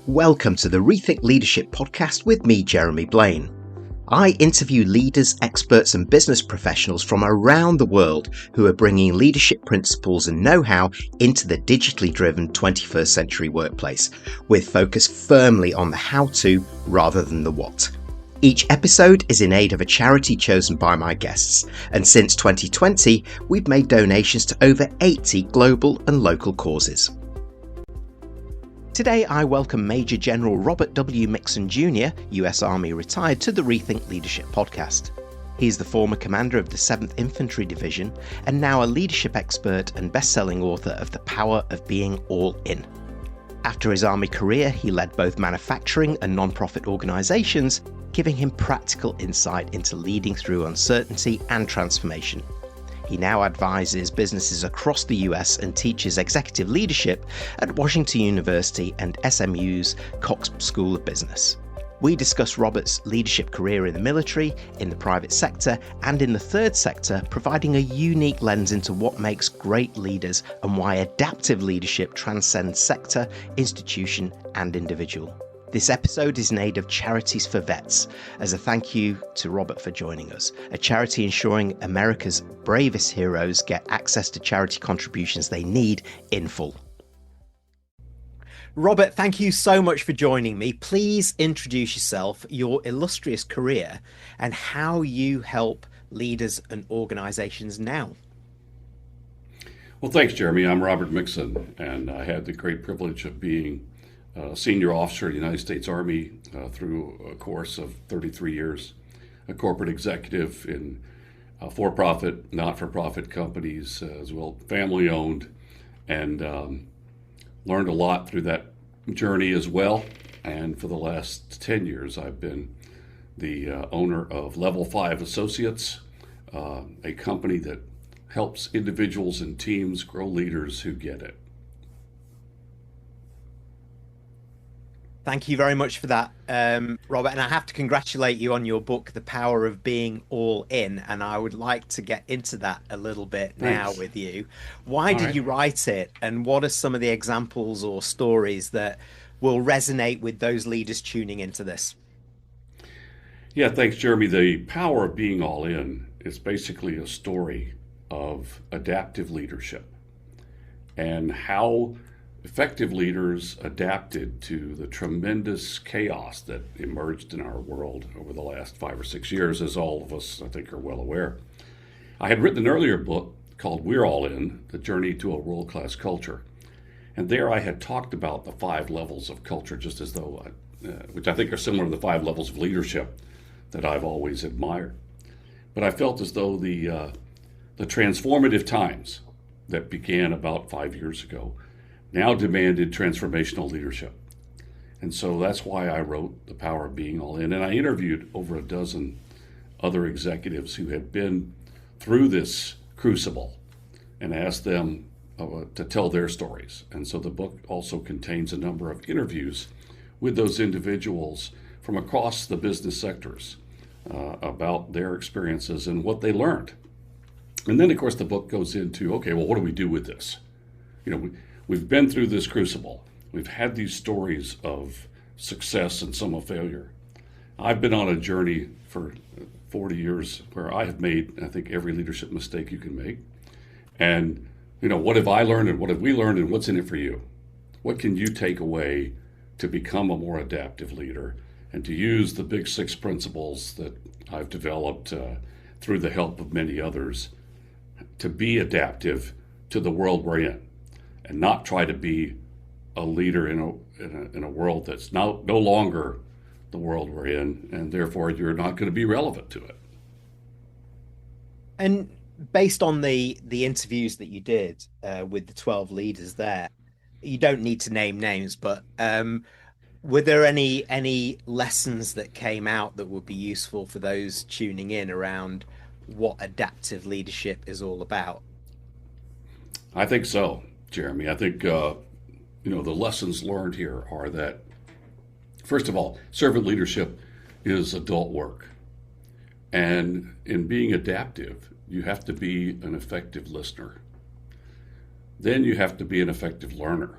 Welcome to the Rethink Leadership podcast with me, Jeremy Blaine. I interview leaders, experts and business professionals from around the world who are bringing leadership principles and know-how into the digitally driven 21st century workplace, with focus firmly on the how-to rather than the what. Each episode is in aid of a charity chosen by my guests, and since 2020, we've made donations to over 80 global and local causes. Today I welcome Major General Robert W. Mixon Jr., US Army retired, to the Rethink Leadership podcast. He's the former commander of the 7th Infantry Division and now a leadership expert and best-selling author of The Power of Being All In. After his Army career, he led both manufacturing and non-profit organisations, giving him practical insight into leading through uncertainty and transformation. He now advises businesses across the US and teaches executive leadership at Washington University and SMU's Cox School of Business. We discuss Robert's leadership career in the military, in the private sector, and in the third sector, providing a unique lens into what makes great leaders and why adaptive leadership transcends sector, institution, and individual. This episode is in aid of Charities for Vets, as a thank you to Robert for joining us, a charity ensuring America's bravest heroes get access to charity contributions they need in full. Robert, thank you so much for joining me. Please introduce yourself, your illustrious career, and how you help leaders and organizations now. Well, thanks, Jeremy. I'm Robert Mixon, and I had the great privilege of being senior officer of the United States Army through a course of 33 years, a corporate executive in for-profit, not-for-profit companies, as well family-owned, and learned a lot through that journey as well. And for the last 10 years, I've been the owner of Level 5 Associates, a company that helps individuals and teams grow leaders who get it. Thank you very much for that, Robert. And I have to congratulate you on your book, The Power of Being All In. And I would like to get into that a little bit now with you. Why did you write it? And what are some of the examples or stories that will resonate with those leaders tuning into this? Yeah, thanks, Jeremy. The Power of Being All In is basically a story of adaptive leadership and how effective leaders adapted to the tremendous chaos that emerged in our world over the last 5 or 6 years, as all of us, I think, are well aware. I had written an earlier book called We're All In, The Journey to a World-Class Culture. And there I had talked about the 5 levels of culture, just as though, which I think are similar to the 5 levels of leadership that I've always admired. But I felt as though the transformative times that began about 5 years ago now demanded transformational leadership. And so that's why I wrote The Power of Being All In. And I interviewed over a dozen other executives who had been through this crucible and asked them to tell their stories. And so the book also contains a number of interviews with those individuals from across the business sectors about their experiences and what they learned. And then, of course, the book goes into, okay, well, what do we do with this? We've been through this crucible. We've had these stories of success and some of failure. I've been on a journey for 40 years where I have made, I think, every leadership mistake you can make. And, what have I learned and what have we learned and what's in it for you? What can you take away to become a more adaptive leader and to use the big 6 principles that I've developed through the help of many others to be adaptive to the world we're in? And not try to be a leader in a world that's no longer the world we're in, and therefore you're not going to be relevant to it. And based on the interviews that you did with the 12 leaders there, you don't need to name names, but were there any lessons that came out that would be useful for those tuning in around what adaptive leadership is all about? I think so, Jeremy. I think, the lessons learned here are that, first of all, servant leadership is adult work. And in being adaptive, you have to be an effective listener. Then you have to be an effective learner.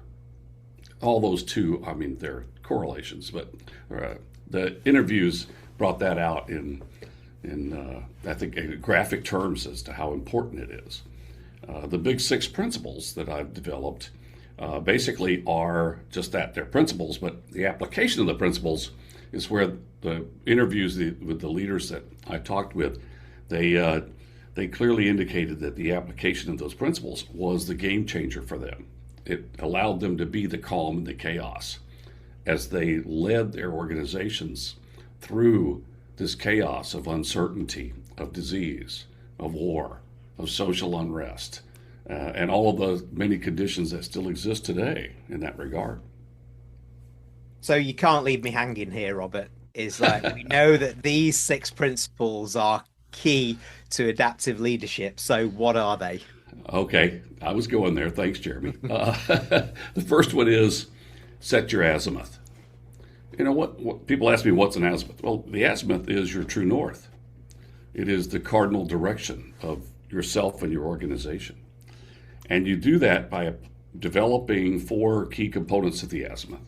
all those two, I mean, they're correlations, but the interviews brought that out in I think, graphic terms as to how important it is. The big six principles that I've developed basically are just that. They're principles, but the application of the principles is where the interviews with the leaders that I talked with, they clearly indicated that the application of those principles was the game changer for them. It allowed them to be the calm in the chaos as they led their organizations through this chaos of uncertainty, of disease, of war, of social unrest, and all of the many conditions that still exist today in that regard. So you can't leave me hanging here, Robert. Is like we know that these six principles are key to adaptive leadership. So what are they? Okay, I was going there. Thanks, Jeremy. The first one is set your azimuth. You know what people ask me, what's an azimuth? Well, the azimuth is your true north. It is the cardinal direction of yourself and your organization. And you do that by developing 4 key components of the azimuth.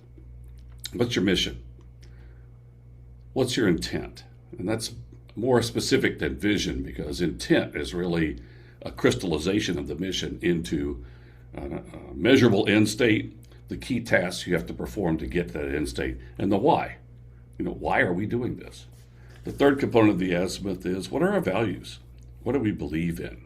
What's your mission? What's your intent? And that's more specific than vision, because intent is really a crystallization of the mission into a measurable end state, the key tasks you have to perform to get to that end state, and the why. Why are we doing this? The third component of the azimuth is, what are our values? What do we believe in?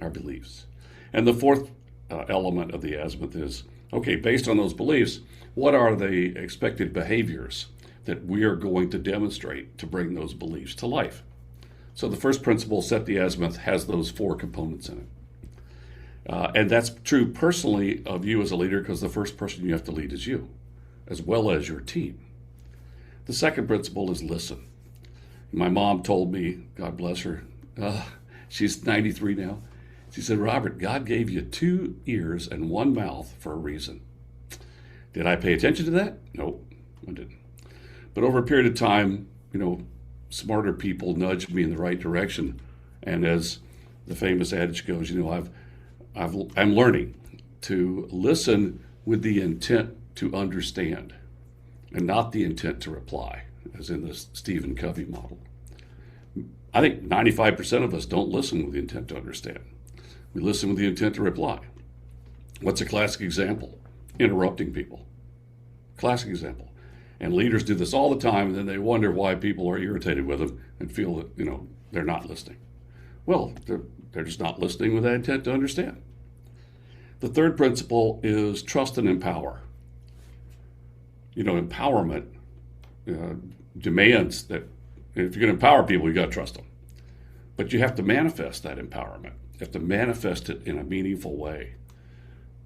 Our beliefs. And the fourth element of the azimuth is, okay, based on those beliefs, what are the expected behaviors that we are going to demonstrate to bring those beliefs to life? So the first principle, set the azimuth, has those 4 components in it. And that's true personally of you as a leader, because the first person you have to lead is you, as well as your team. The second principle is listen. My mom told me, God bless her, she's 93 now. She said, Robert, God gave you 2 ears and 1 mouth for a reason. Did I pay attention to that? Nope, I didn't. But over a period of time, smarter people nudged me in the right direction. And as the famous adage goes, I'm learning to listen with the intent to understand and not the intent to reply, as in the Stephen Covey model. I think 95% of us don't listen with the intent to understand. We listen with the intent to reply. What's a classic example? Interrupting people. Classic example. And leaders do this all the time, and then they wonder why people are irritated with them and feel that, they're not listening. Well, they're just not listening with that intent to understand. The third principle is trust and empower. Empowerment demands that if you're going to empower people, you got to trust them. But you have to manifest that empowerment. You have to manifest it in a meaningful way.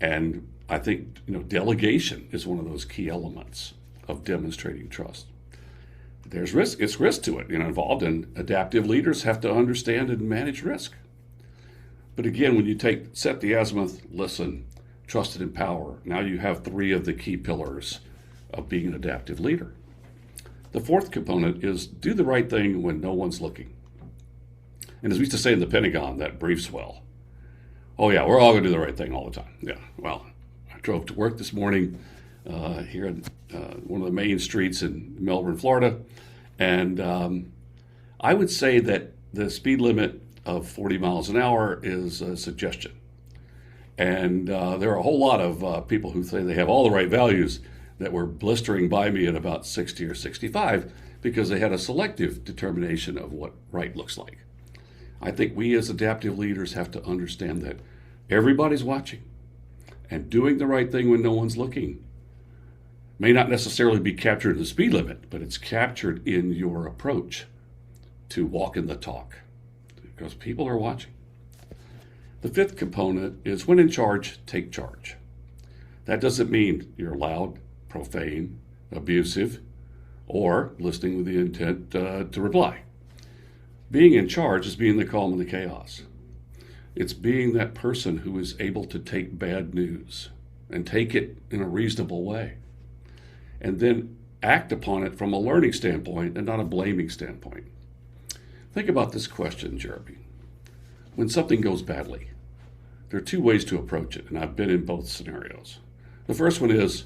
And I think, delegation is one of those key elements of demonstrating trust. There's risk. It's risk to it, involved, and adaptive leaders have to understand and manage risk. But again, when you set the azimuth, listen, trust and empower, now you have 3 of the key pillars of being an adaptive leader. The fourth component is do the right thing when no one's looking. And as we used to say in the Pentagon, that briefs well. Oh yeah, we're all going to do the right thing all the time. Yeah, well, I drove to work this morning here in one of the main streets in Melbourne, Florida, and I would say that the speed limit of 40 miles an hour is a suggestion. And there are a whole lot of people who say they have all the right values that were blistering by me at about 60 or 65 because they had a selective determination of what right looks like. I think we as adaptive leaders have to understand that everybody's watching, and doing the right thing when no one's looking may not necessarily be captured in the speed limit, but it's captured in your approach to walking the talk, because people are watching. The fifth component is when in charge, take charge. That doesn't mean you're loud, profane, abusive, or listening with the intent to reply. Being in charge is being the calm in the chaos. It's being that person who is able to take bad news and take it in a reasonable way, and then act upon it from a learning standpoint and not a blaming standpoint. Think about this question, Jeremy. When something goes badly, there are two ways to approach it, and I've been in both scenarios. The first one is,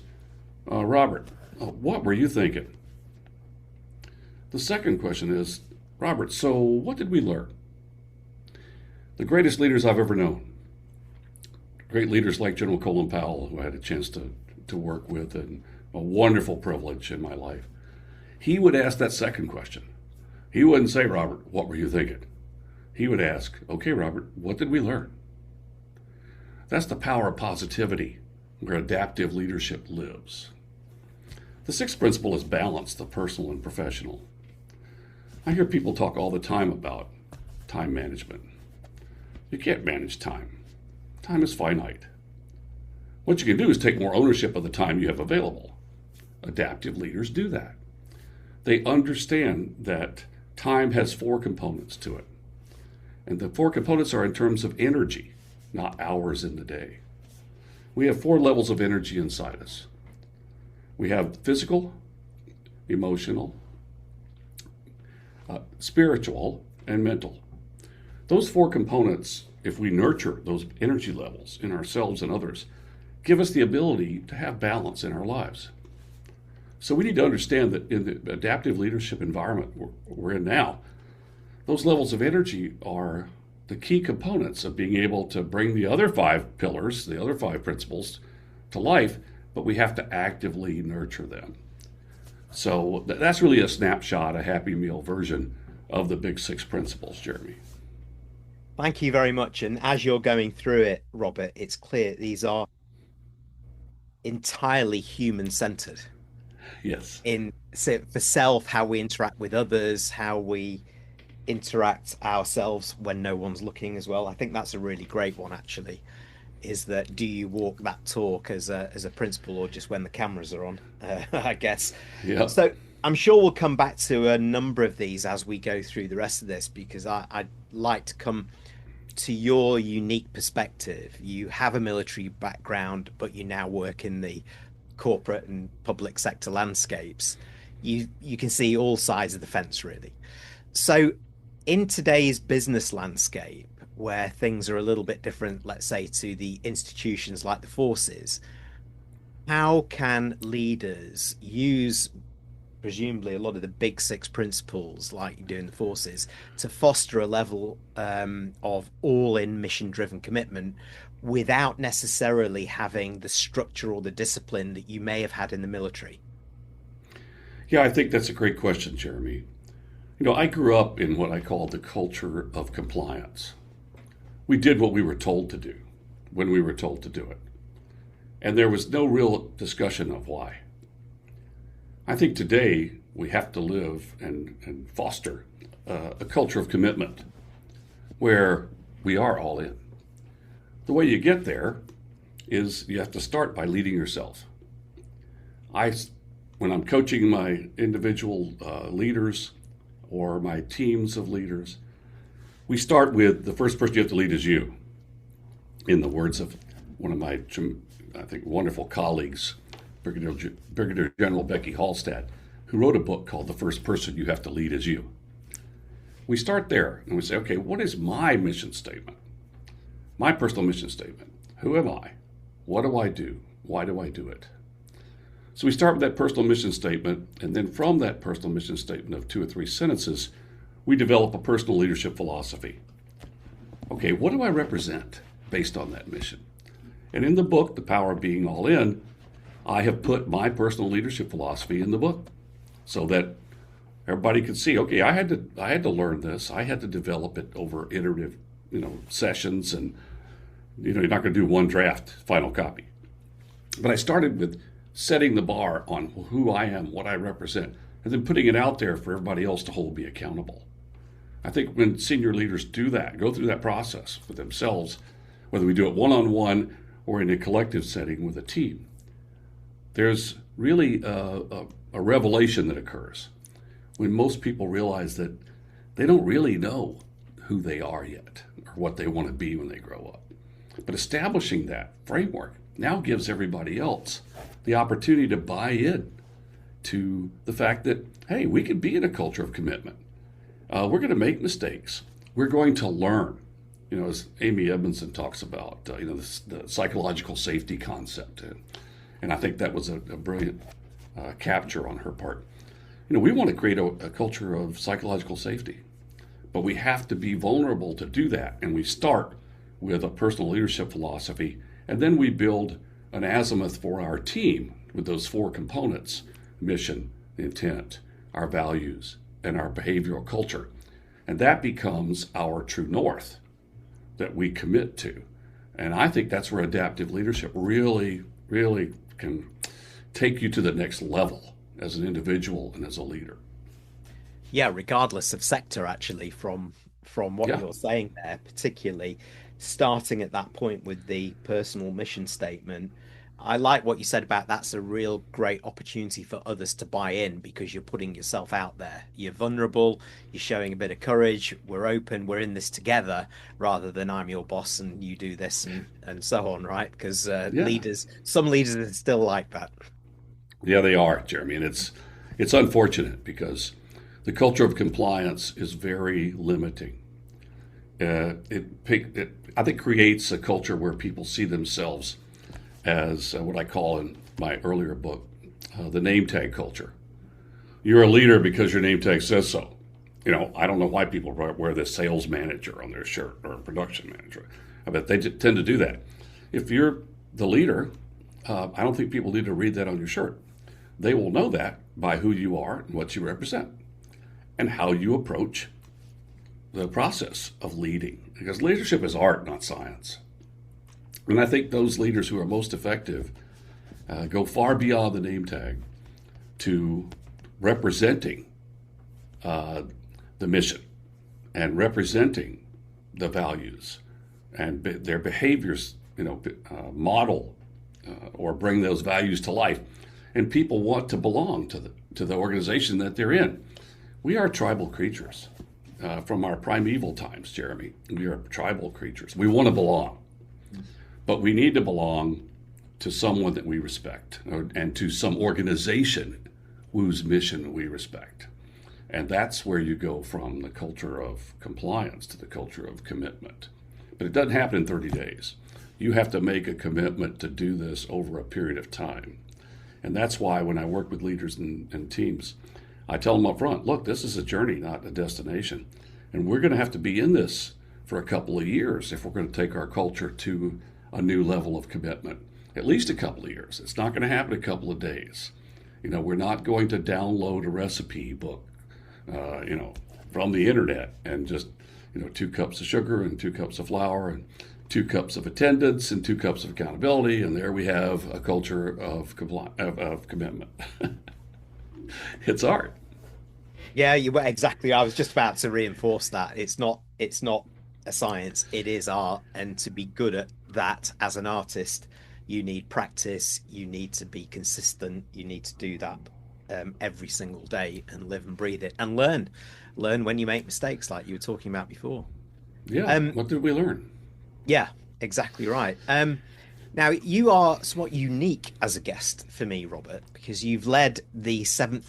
Robert, what were you thinking? The second question is, Robert, so what did we learn? The greatest leaders I've ever known, great leaders like General Colin Powell, who I had a chance to work with, and a wonderful privilege in my life, he would ask that second question. He wouldn't say, Robert, what were you thinking? He would ask, okay, Robert, what did we learn? That's the power of positivity, where adaptive leadership lives. The sixth principle is balance, the personal and professional. I hear people talk all the time about time management. You can't manage time. Time is finite. What you can do is take more ownership of the time you have available. Adaptive leaders do that. They understand that time has four components to it. And the four components are in terms of energy, not hours in the day. We have four levels of energy inside us. We have physical, emotional, spiritual, and mental. Those four components, if we nurture those energy levels in ourselves and others, give us the ability to have balance in our lives. So we need to understand that in the adaptive leadership environment we're in now, those levels of energy are the key components of being able to bring the other five pillars, the other five principles to life, but we have to actively nurture them. So that's really a snapshot, a Happy Meal version of the big six principles, Jeremy. Thank you very much. And as you're going through it, Robert, it's clear these are entirely human-centered. Yes. For self, how we interact with others, how we interact ourselves when no one's looking as well. I think that's a really great one, actually, is that do you walk that talk as a principal or just when the cameras are on, I guess. Yeah. So I'm sure we'll come back to a number of these as we go through the rest of this, because I'd like to come to your unique perspective. You have a military background, but you now work in the corporate and public sector landscapes. You can see all sides of the fence, really. So in today's business landscape, where things are a little bit different, let's say, to the institutions like the forces, how can leaders use presumably a lot of the big six principles like you do in the forces to foster a level of all-in mission-driven commitment without necessarily having the structure or the discipline that you may have had in the military? Yeah, I think that's a great question, Jeremy. You know, I grew up in what I call the culture of compliance. We did what we were told to do when we were told to do it. And there was no real discussion of why. I think today we have to live and foster a culture of commitment where we are all in. The way you get there is you have to start by leading yourself. When I'm coaching my individual leaders or my teams of leaders, we start with the first person you have to lead is you. In the words of one of my, I think, wonderful colleagues, Brigadier General Becky Hallstatt, who wrote a book called The First Person You Have to Lead Is You. We start there and we say, okay, what is my mission statement? My personal mission statement. Who am I? What do I do? Why do I do it? So we start with that personal mission statement, and then from that personal mission statement of 2 or 3 sentences, we develop a personal leadership philosophy. Okay, what do I represent based on that mission? And in the book, The Power of Being All In, I have put my personal leadership philosophy in the book so that everybody could see, okay, I had to learn this. I had to develop it over iterative, sessions, and you're not going to do one draft final copy. But I started with setting the bar on who I am, what I represent, and then putting it out there for everybody else to hold me accountable. I think when senior leaders do that, go through that process for themselves, whether we do it one-on-one or in a collective setting with a team, there's really a revelation that occurs when most people realize that they don't really know who they are yet or what they want to be when they grow up. But establishing that framework now gives everybody else the opportunity to buy in to the fact that, hey, we can be in a culture of commitment. We're going to make mistakes. We're going to learn. As Amy Edmondson talks about, the psychological safety concept. And I think that was a brilliant capture on her part. We want to create a culture of psychological safety, but we have to be vulnerable to do that. And we start with a personal leadership philosophy, and then we build an azimuth for our team with those 4 components: mission, intent, our values, and our behavioral culture. And that becomes our true north that we commit to. And I think that's where adaptive leadership really, really can take you to the next level as an individual and as a leader. Yeah, regardless of sector, actually, from what you're saying there, particularly starting at that point with the personal mission statement. I like what you said about that's a real great opportunity for others to buy in, because you're putting yourself out there. You're vulnerable, you're showing a bit of courage, we're open, we're in this together, rather than I'm your boss and you do this and so on, right? Because some leaders are still like that. Yeah, they are, Jeremy. And it's unfortunate because the culture of compliance is very limiting. I think creates a culture where people see themselves as what I call in my earlier book, the name tag culture. You're a leader because your name tag says so. I don't know why people wear this sales manager on their shirt or a production manager. I bet they tend to do that. If you're the leader, I don't think people need to read that on your shirt. They will know that by who you are and what you represent and how you approach the process of leading. Because leadership is art, not science. And I think those leaders who are most effective go far beyond the name tag to representing the mission and representing the values and their behaviors, model or bring those values to life. And people want to belong to the organization that they're in. We are tribal creatures from our primeval times, Jeremy. We are tribal creatures. We want to belong. But we need to belong to someone that we respect and to some organization whose mission we respect. And that's where you go from the culture of compliance to the culture of commitment. But it doesn't happen in 30 days. You have to make a commitment to do this over a period of time. And that's why when I work with leaders and teams, I tell them up front, look, this is a journey, not a destination. And we're going to have to be in this for a couple of years if we're going to take our culture to a new level of commitment, at least a couple of years. It's not going to happen a couple of days. We're not going to download a recipe book, from the internet and just, 2 cups of sugar and 2 cups of flour and 2 cups of attendance and 2 cups of accountability. And there we have a culture of commitment. It's art. Yeah, you were exactly. I was just about to reinforce that. It's not a science, it is art. And to be good at that as an artist, you need practice, you need to be consistent, you need to do that every single day and live and breathe it and learn when you make mistakes, like you were talking about before. Yeah. What did we learn? Yeah, exactly right. Now, you are somewhat unique as a guest for me, Robert, because you've led the 7th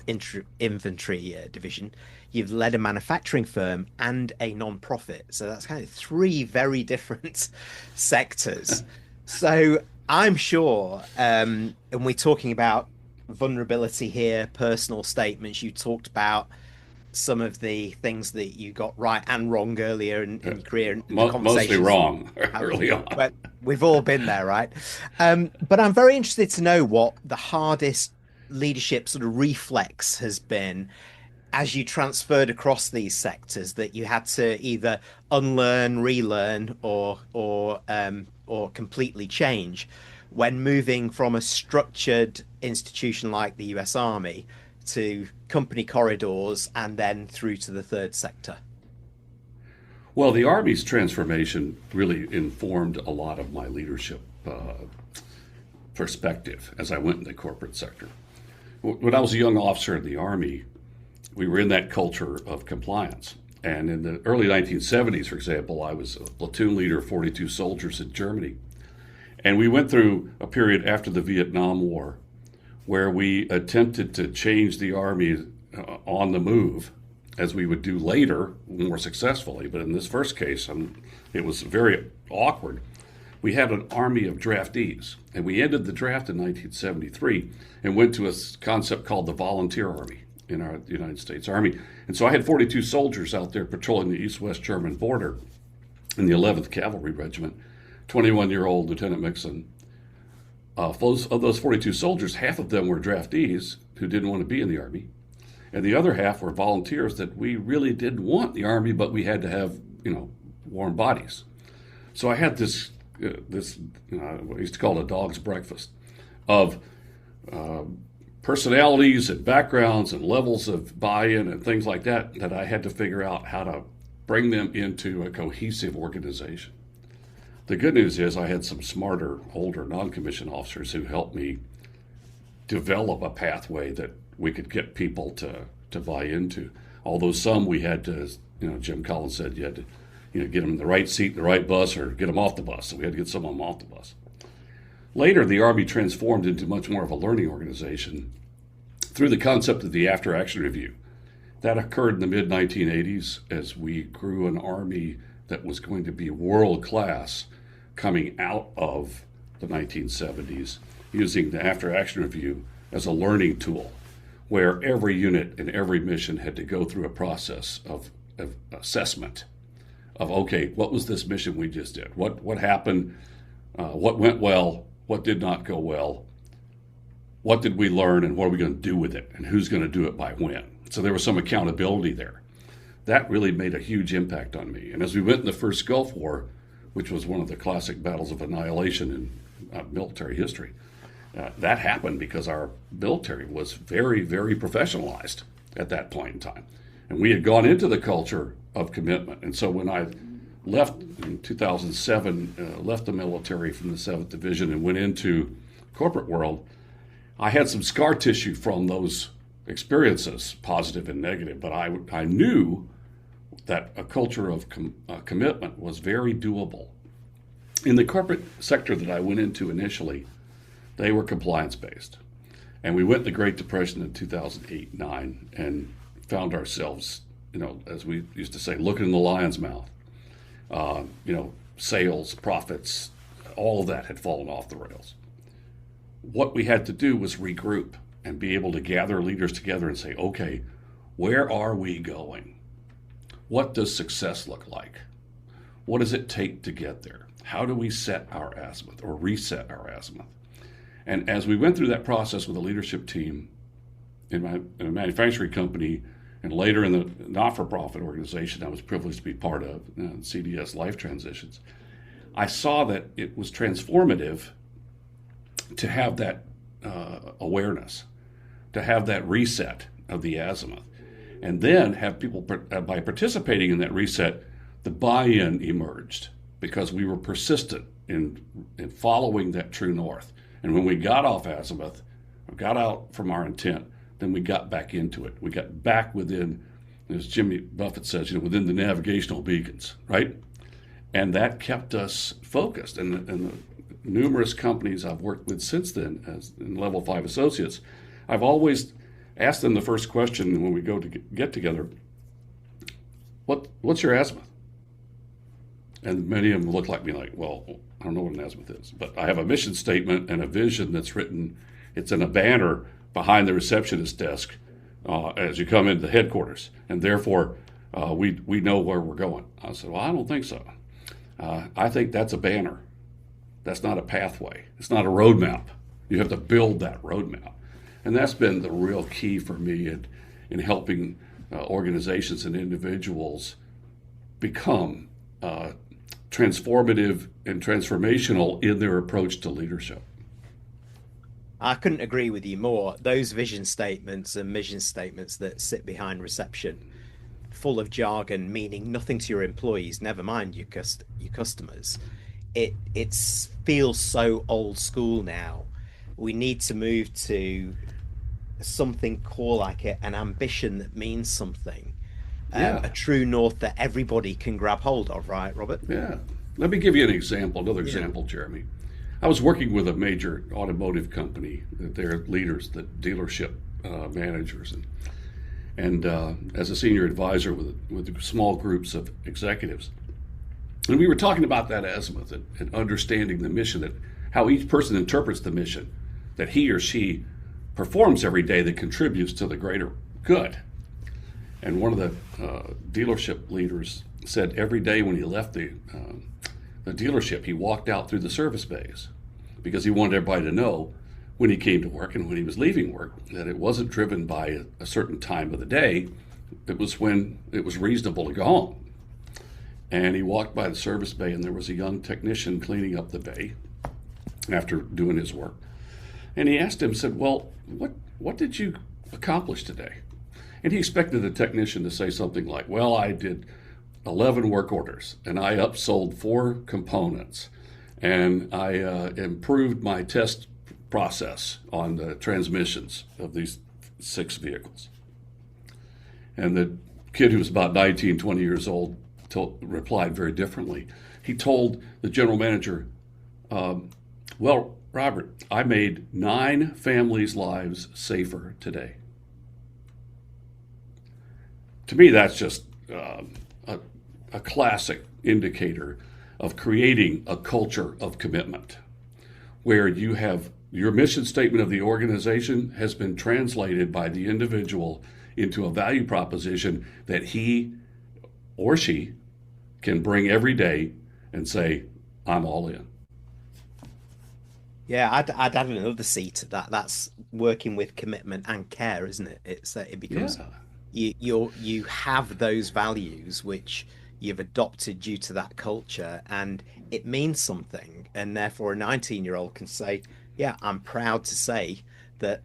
Infantry Division, you've led a manufacturing firm and a non-profit. So that's kind of 3 very different sectors. So I'm sure, and we're talking about vulnerability here, personal statements, you talked about some of the things that you got right and wrong earlier in your career. Mostly wrong early on. But we've all been there, right? But I'm very interested to know what the hardest leadership sort of reflex has been as you transferred across these sectors, that you had to either unlearn, relearn, or completely change when moving from a structured institution like the US Army to company corridors and then through to the 3rd sector. Well, the Army's transformation really informed a lot of my leadership perspective as I went in the corporate sector. When I was a young officer in the Army, we were in that culture of compliance. And in the early 1970s, for example, I was a platoon leader of 42 soldiers in Germany. And we went through a period after the Vietnam War where we attempted to change the Army on the move, as we would do later more successfully. But in this first case, it was very awkward. we had an army of draftees. And we ended the draft in 1973 and went to a concept called the volunteer army in our United States Army. And so I had 42 soldiers out there patrolling the east-west German border in the 11th Cavalry Regiment, 21-year-old Lieutenant Mixon. Of those 42 soldiers, half of them were draftees who didn't want to be in the Army, and the other half were volunteers that we really didn't want the Army, but we had to have, warm bodies. So I had this what I used to call a dog's breakfast of personalities and backgrounds and levels of buy-in and things like that I had to figure out how to bring them into a cohesive organization. The good news is I had some smarter, older non-commissioned officers who helped me develop a pathway that we could get people to buy into. Although some we had to, Jim Collins said you had to, get them in the right seat in the right bus or get them off the bus. So we had to get some of them off the bus. Later, the Army transformed into much more of a learning organization through the concept of the after-action review. That occurred in the mid-1980s as we grew an Army that was going to be world-class coming out of the 1970s, using the after-action review as a learning tool, where every unit and every mission had to go through a process of assessment of, okay, what was this mission we just did? What happened? What went well? What did not go well? What did we learn, and what are we going to do with it? And who's going to do it by when? So there was some accountability there. That really made a huge impact on me. And as we went in the first Gulf War, which was one of the classic battles of annihilation in military history, that happened because our military was very, very professionalized at that point in time. And we had gone into the culture of commitment. And so when I left in 2007, left the military from the 7th Division and went into corporate world, I had some scar tissue from those experiences, positive and negative, but I knew that a culture of commitment was very doable. In the corporate sector that I went into initially, they were compliance-based. And we went in the Great Depression in 2008-9 and found ourselves, as we used to say, looking in the lion's mouth. Sales, profits, all of that had fallen off the rails. What we had to do was regroup and be able to gather leaders together and say, okay, where are we going? What does success look like? What does it take to get there? How do we set our azimuth or reset our azimuth? And as we went through that process with a leadership team in a manufacturing company and later in the not-for-profit organization I was privileged to be part of, CDS Life Transitions, I saw that it was transformative to have that awareness, to have that reset of the azimuth, and then have people, by participating in that reset, the buy-in emerged because we were persistent in following that true north. And when we got off azimuth, or got out from our intent, then we got back into it. We got back within, as Jimmy Buffett says, within the navigational beacons, right? And that kept us focused. And the numerous companies I've worked with since then, as in Level 5 associates, I've always asked them the first question when we go to get together, what's your azimuth? And many of them look like me like, well, I don't know what an azimuth is. But I have a mission statement and a vision that's written. It's in a banner behind the receptionist desk as you come into headquarters. And therefore, we know where we're going. I said, well, I don't think so. I think that's a banner. That's not a pathway. It's not a roadmap. You have to build that roadmap. And that's been the real key for me in helping organizations and individuals become transformative and transformational in their approach to leadership. I couldn't agree with you more. Those vision statements and mission statements that sit behind reception, full of jargon, meaning nothing to your employees, never mind your customers. It feels so old school now. We need to move to something core like it, an ambition that means something. A true north that everybody can grab hold of, right, Robert? Yeah. Let me give you another example, Jeremy. I was working with a major automotive company, their leaders, the dealership managers, and as a senior advisor with small groups of executives. And we were talking about that azimuth and understanding the mission, that how each person interprets the mission that he or she performs every day that contributes to the greater good. And one of the dealership leaders said every day when he left the dealership, he walked out through the service bays because he wanted everybody to know when he came to work and when he was leaving work that it wasn't driven by a certain time of the day. It was when it was reasonable to go home. And he walked by the service bay, and there was a young technician cleaning up the bay after doing his work. And he asked him, said, well, what did you accomplish today? And he expected the technician to say something like, well, I did 11 work orders, and I upsold 4 components, and I improved my test process on the transmissions of these 6 vehicles. And the kid, who was about 19, 20 years old, replied very differently. He told the general manager, well, Robert, I made 9 families' lives safer today. To me, that's just a classic indicator of creating a culture of commitment, where you have your mission statement of the organization has been translated by the individual into a value proposition that he or she can bring every day and say, I'm all in. Yeah, I'd add another C to that. That's working with commitment and care, isn't it? It becomes you have those values which you've adopted due to that culture, and it means something. And therefore, a 19-year-old can say, "Yeah, I'm proud to say that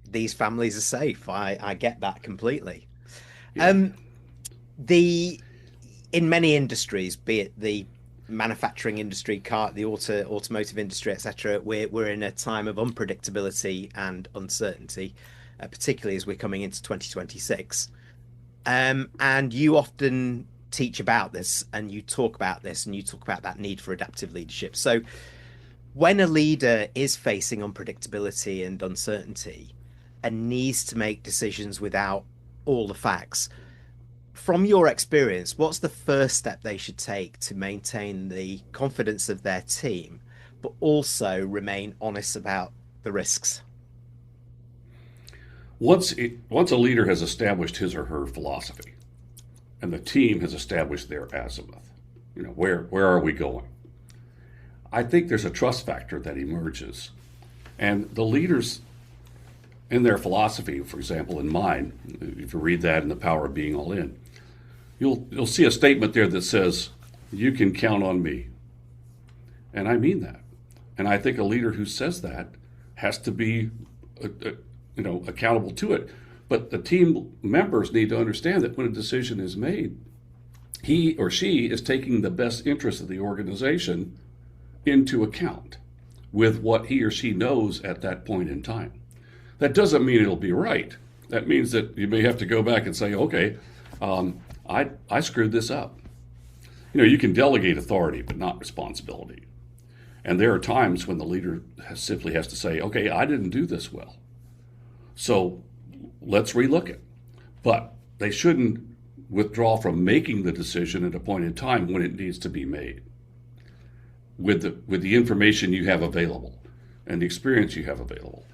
these families are safe." I get that completely. Yeah. In many industries, be it the manufacturing industry, the automotive industry, etc., we're in a time of unpredictability and uncertainty, particularly as we're coming into 2026. And you often teach about this, and you talk about this, and you talk about that need for adaptive leadership. So when a leader is facing unpredictability and uncertainty and needs to make decisions without all the facts, from your experience, what's the first step they should take to maintain the confidence of their team, but also remain honest about the risks? Once a leader has established his or her philosophy, and the team has established their azimuth, where are we going? I think there's a trust factor that emerges, and the leaders in their philosophy, for example, in mine, if you read that in The Power of Being All In, you'll see a statement there that says, "You can count on me," and I mean that. And I think a leader who says that has to be, accountable to it. But the team members need to understand that when a decision is made, he or she is taking the best interest of the organization into account with what he or she knows at that point in time. That doesn't mean it'll be right. That means that you may have to go back and say, okay, I screwed this up. You can delegate authority, but not responsibility. And there are times when the leader simply has to say, okay, I didn't do this well, so let's relook it. But they shouldn't withdraw from making the decision at a point in time when it needs to be made, with the information you have available and the experience you have available.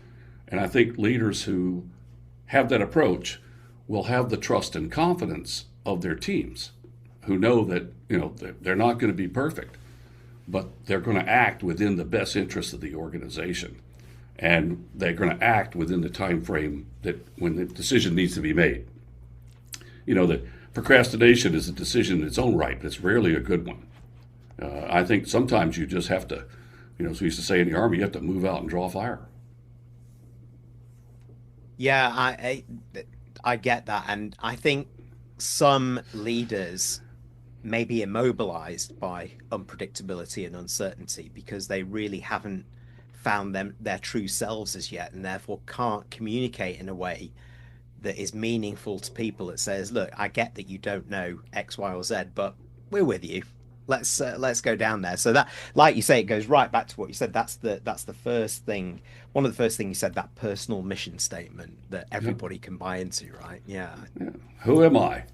And I think leaders who have that approach will have the trust and confidence of their teams, who know that they're not going to be perfect, but they're going to act within the best interest of the organization, and they're going to act within the time frame that when the decision needs to be made. That procrastination is a decision in its own right, but it's rarely a good one. I think sometimes you just have to, as we used to say in the Army, you have to move out and draw fire. Yeah, I get that, and I think some leaders may be immobilized by unpredictability and uncertainty because they really haven't found their true selves as yet, and therefore can't communicate in a way that is meaningful to people, that says, look, I get that you don't know X, Y, or Z, but we're with you. Let's go down there. So that, like you say, it goes right back to what you said. That's the first thing. One of the first things you said, that personal mission statement that everybody can buy into, right? Yeah. Who am I?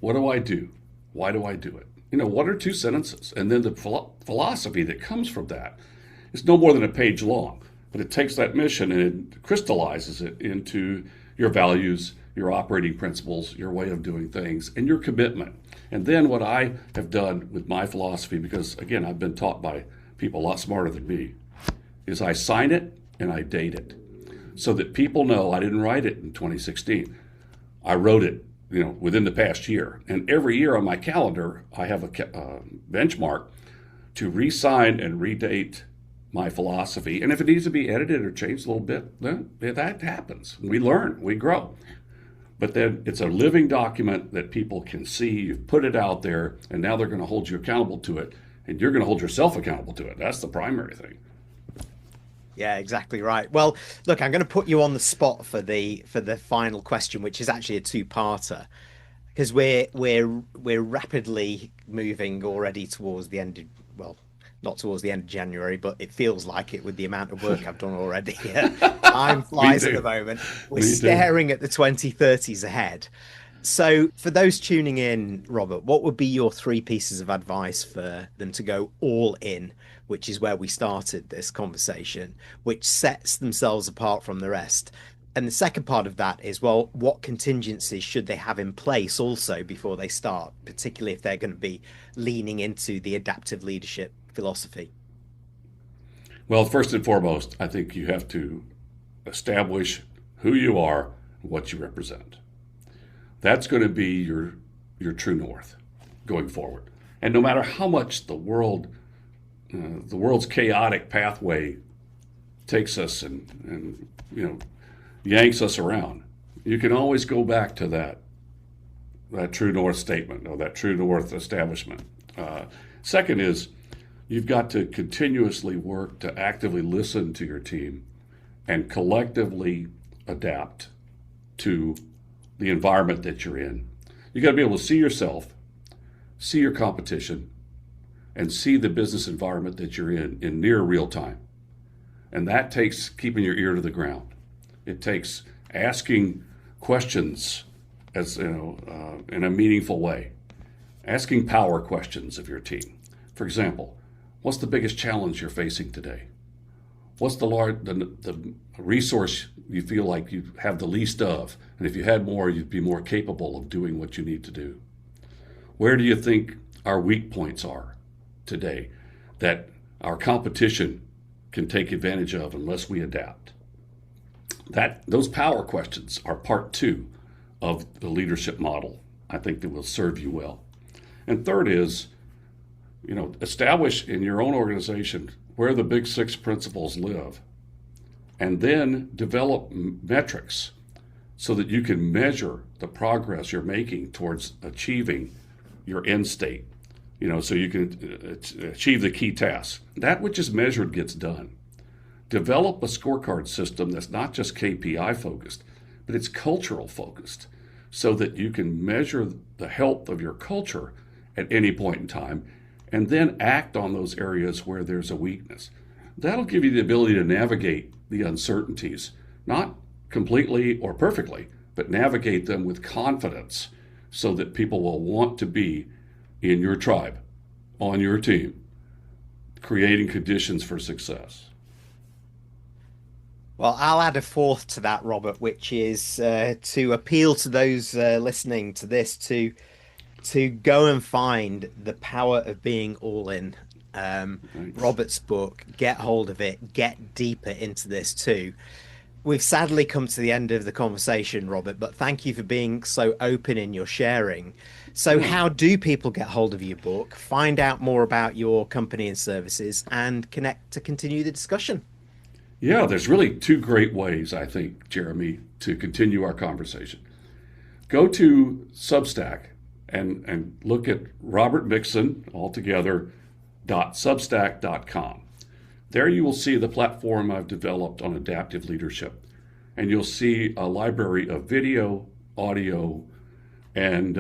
What do I do? Why do I do it? one or two sentences. And then the philosophy that comes from that is no more than a page long. But it takes that mission and it crystallizes it into your values, your operating principles, your way of doing things, and your commitment. And then what I have done with my philosophy, because again, I've been taught by people a lot smarter than me, is I sign it and I date it so that people know I didn't write it in 2016. I wrote it, within the past year. And every year on my calendar, I have a benchmark to re-sign and redate my philosophy. And if it needs to be edited or changed a little bit, then that happens. We learn, we grow. But then it's a living document that people can see. You've put it out there, and now they're going to hold you accountable to it, and you're going to hold yourself accountable to it. That's the primary thing. Yeah, exactly right. Well, look, I'm going to put you on the spot for the final question, which is actually a two-parter, because we're rapidly moving already towards the end of, well, not towards the end of January, but it feels like it with the amount of work I've done already. Time flies at the moment. We're staring at the 2030s ahead. So for those tuning in, Robert, what would be your 3 pieces of advice for them to go all in, which is where we started this conversation, which sets themselves apart from the rest? And the second part of that is, well, what contingencies should they have in place also before they start, particularly if they're going to be leaning into the adaptive leadership philosophy? Well, first and foremost, I think you have to establish who you are, what you represent. That's going to be your true north going forward. And no matter how much the world's chaotic pathway takes us and yanks us around, you can always go back to that true north statement or that true north establishment. Second is, you've got to continuously work to actively listen to your team and collectively adapt to the environment that you're in. You got to be able to see yourself, see your competition, and see the business environment that you're in near real time. And that takes keeping your ear to the ground. It takes asking questions in a meaningful way, asking power questions of your team. For example, what's the biggest challenge you're facing today? What's the resource you feel like you have the least of? And if you had more, you'd be more capable of doing what you need to do. Where do you think our weak points are today that our competition can take advantage of unless we adapt? Those power questions are part 2 of the leadership model. I think that will serve you well. And third is, establish in your own organization where the big 6 principles live, and then develop metrics so that you can measure the progress you're making towards achieving your end state, so you can achieve the key tasks. That which is measured gets done. Develop a scorecard system that's not just KPI focused, but it's cultural focused, so that you can measure the health of your culture at any point in time, and then act on those areas where there's a weakness. That'll give you the ability to navigate the uncertainties, not completely or perfectly, but navigate them with confidence so that people will want to be in your tribe, on your team, creating conditions for success. Well, I'll add a fourth to that, Robert, which is to appeal to those listening to this to go and find The Power of Being All In. Robert's book, get hold of it, get deeper into this too. We've sadly come to the end of the conversation, Robert, but thank you for being so open in your sharing. So how do people get hold of your book, find out more about your company and services, and connect to continue the discussion? Yeah, there's really 2 great ways, I think, Jeremy, to continue our conversation. Go to Substack and look at Robert Mixon, altogether, .substack.com. There you will see the platform I've developed on adaptive leadership, and you'll see a library of video, audio, and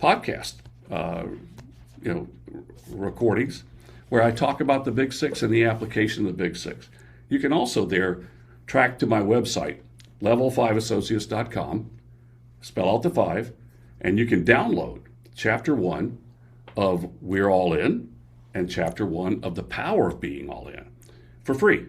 podcast recordings where I talk about the Big 6 and the application of the Big 6. You can also there track to my website, level5associates.com, spell out the 5, and you can download Chapter 1 of We're All In and Chapter 1 of The Power of Being All In for free.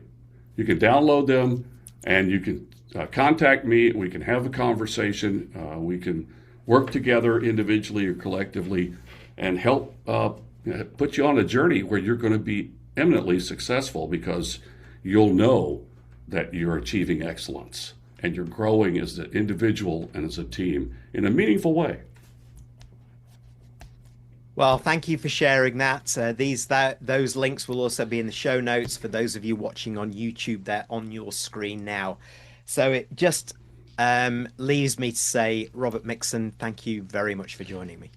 You can download them and you can contact me. We can have a conversation. We can work together individually or collectively and help put you on a journey where you're going to be eminently successful, because you'll know that you're achieving excellence and you're growing as an individual and as a team in a meaningful way. Well, thank you for sharing that. Those links will also be in the show notes for those of you watching on YouTube. They're on your screen now. So it just leaves me to say, Robert Mixon, thank you very much for joining me.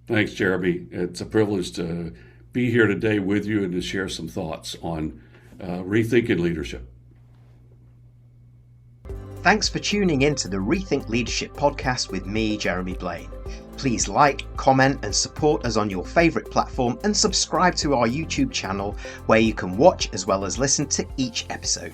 Thanks, Jeremy. It's a privilege to be here today with you and to share some thoughts on rethinking leadership. Thanks for tuning in to the Rethink Leadership podcast with me, Jeremy Blaine. Please like, comment and support us on your favourite platform, and subscribe to our YouTube channel where you can watch as well as listen to each episode.